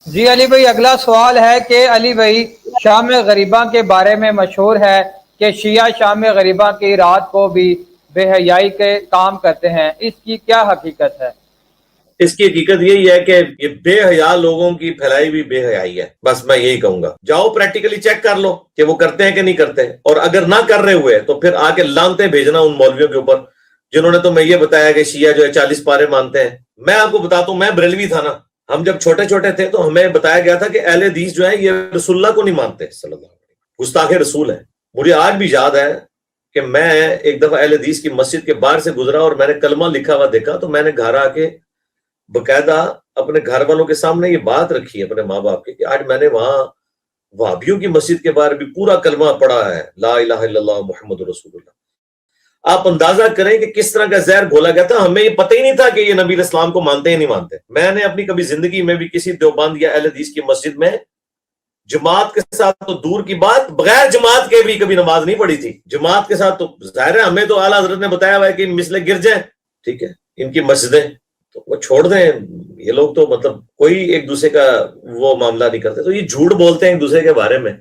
جی علی بھائی، اگلا سوال ہے کہ علی بھائی، شام غریبہ کے بارے میں مشہور ہے کہ شیعہ شام غریبہ کی رات کو بھی بے حیائی کے کام کرتے ہیں، اس کی کیا حقیقت ہے؟ اس کی حقیقت یہی ہے کہ یہ بے حیا لوگوں کی پھیلائی ہوئی بے حیائی ہے، بس میں یہی کہوں گا۔ جاؤ پریکٹیکلی چیک کر لو کہ وہ کرتے ہیں کہ نہیں کرتے، اور اگر نہ کر رہے ہوئے تو پھر آ کے لانتے بھیجنا ان مولویوں کے اوپر جنہوں نے تمہیں یہ بتایا کہ شیعہ جو ہے 40 پارے مانتے ہیں۔ میں آپ کو بتاتا ہوں، میں بریلوی تھا نا، ہم جب چھوٹے چھوٹے تھے تو ہمیں بتایا گیا تھا کہ اہل حدیث جو ہے یہ رسول اللہ کو نہیں مانتے صلی اللہ علیہ وسلم، گستاخ رسول ہے۔ مجھے آج بھی یاد ہے کہ میں ایک دفعہ اہل حدیث کی مسجد کے باہر سے گزرا اور میں نے کلمہ لکھا ہوا دیکھا، تو میں نے گھر آ کے باقاعدہ اپنے گھر والوں کے سامنے یہ بات رکھی اپنے ماں باپ کی کہ آج میں نے وہاں وہابیوں کی مسجد کے باہر بھی پورا کلمہ پڑھا ہے، لا الہ الا اللہ محمد رسول اللہ۔ آپ اندازہ کریں کہ کس طرح کا زہر گھولا گیا تھا، ہمیں یہ پتہ ہی نہیں تھا کہ یہ نبی اسلام کو مانتے ہی نہیں مانتے۔ میں نے اپنی کبھی زندگی میں بھی کسی دیوبند یا اہل حدیث کی مسجد میں جماعت کے ساتھ تو دور کی بات، بغیر جماعت کے بھی کبھی نماز نہیں پڑھی تھی۔ جماعت کے ساتھ تو ظاہر ہے، ہمیں تو اعلیٰ حضرت نے بتایا ہوا ہے کہ مثل گرجیں، ٹھیک ہے، ان کی مسجدیں، تو وہ چھوڑ دیں۔ یہ لوگ تو مطلب کوئی ایک دوسرے کا وہ معاملہ نہیں کرتے، تو یہ جھوٹ بولتے ہیں ایک دوسرے کے بارے میں۔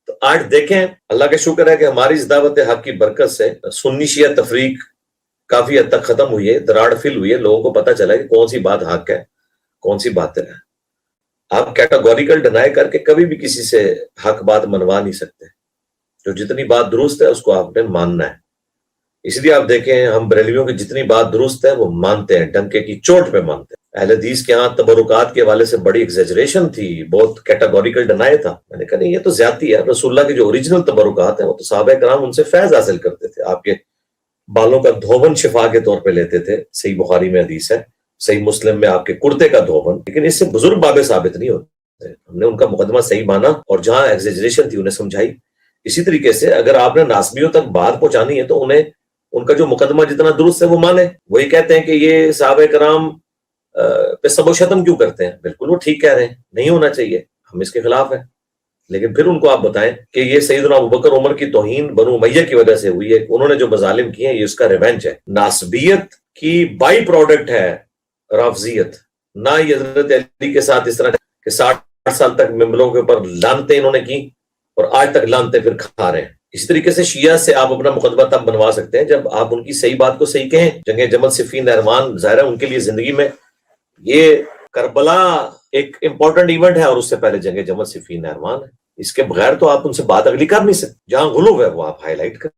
تو آج دیکھیں، اللہ کا شکر ہے کہ ہماری اس دعوت حق کی برکت سے سنی شیعہ تفریق کافی حد تک ختم ہوئی ہے، دراڑ فل ہوئی ہے، لوگوں کو پتہ چلا کہ کون سی بات حق ہے کون سی باطل ہے۔ آپ کیٹاگوریکل ڈینائی کر کے کبھی بھی کسی سے حق بات منوا نہیں سکتے، جو جتنی بات درست ہے اس کو آپ نے ماننا ہے۔ اس لیے آپ دیکھیں، ہم بریلویوں کی جتنی بات درست ہے وہ مانتے ہیں، ڈنکے کی چوٹ پہ مانتے ہیں۔ اہل حدیث کے ہاں تبرکات کے حوالے سے بڑی ایگزیجریشن تھی، بہت کیٹاگوریکل ڈینائی تھا۔ میں نے کہا نہیں، یہ تو زیادتی ہے۔ رسول اللہ کے جو اوریجنل تبرکات ہیں وہ تو صحابہ کرام ان سے فیض حاصل کرتے تھے، آپ کے بالوں کا دھون شفا کے طور پہ لیتے تھے، صحیح بخاری میں حدیث ہے، صحیح مسلم میں آپ کے کرتے کا دھون، لیکن اس سے بزرگ بابے ثابت نہیں ہوتے۔ ہم نے ان کا مقدمہ صحیح مانا اور جہاں ایگزیجریشن تھی انہیں سمجھائی۔ اسی طریقے سے اگر آپ نے ناسبیوں تک بات پہنچانی ہے تو انہیں ان کا جو مقدمہ جتنا درست ہے وہ مانے۔ وہی کہتے ہیں کہ یہ صحابہ کرام پہ سب و شتم کیوں کرتے ہیں، بالکل وہ ٹھیک کہہ رہے ہیں، نہیں ہونا چاہیے، ہم اس کے خلاف ہیں، لیکن پھر ان کو آپ بتائیں کہ یہ سیدنا ابوبکر عمر کی توہین بنو امیہ کی وجہ سے ہوئی ہے، انہوں نے جو مظالم کیے ہیں یہ اس کا ریونج ہے۔ ناسبیت کی بائی پروڈکٹ ہے رافضیت، نہ یہ حضرت علی کے ساتھ اس طرح کہ 60 سال تک ممبروں کے اوپر لانتیں انہوں نے کی اور آج تک لانتیں پھر کھا رہے ہیں۔ اسی طریقے سے شیعہ سے آپ اپنا مقدمہ تب بنوا سکتے ہیں جب آپ ان کی صحیح بات کو صحیح کہیں۔ جنگ جمل صفین نہروان ظاہر ہے ان کے لیے زندگی میں یہ کربلا ایک امپورٹنٹ ایونٹ ہے، اور اس سے پہلے جنگ جمل صفین نہروان ہے۔ اس کے بغیر تو آپ ان سے بات اگلی کر نہیں سکتے، جہاں غلو ہے وہ آپ ہائی لائٹ کریں۔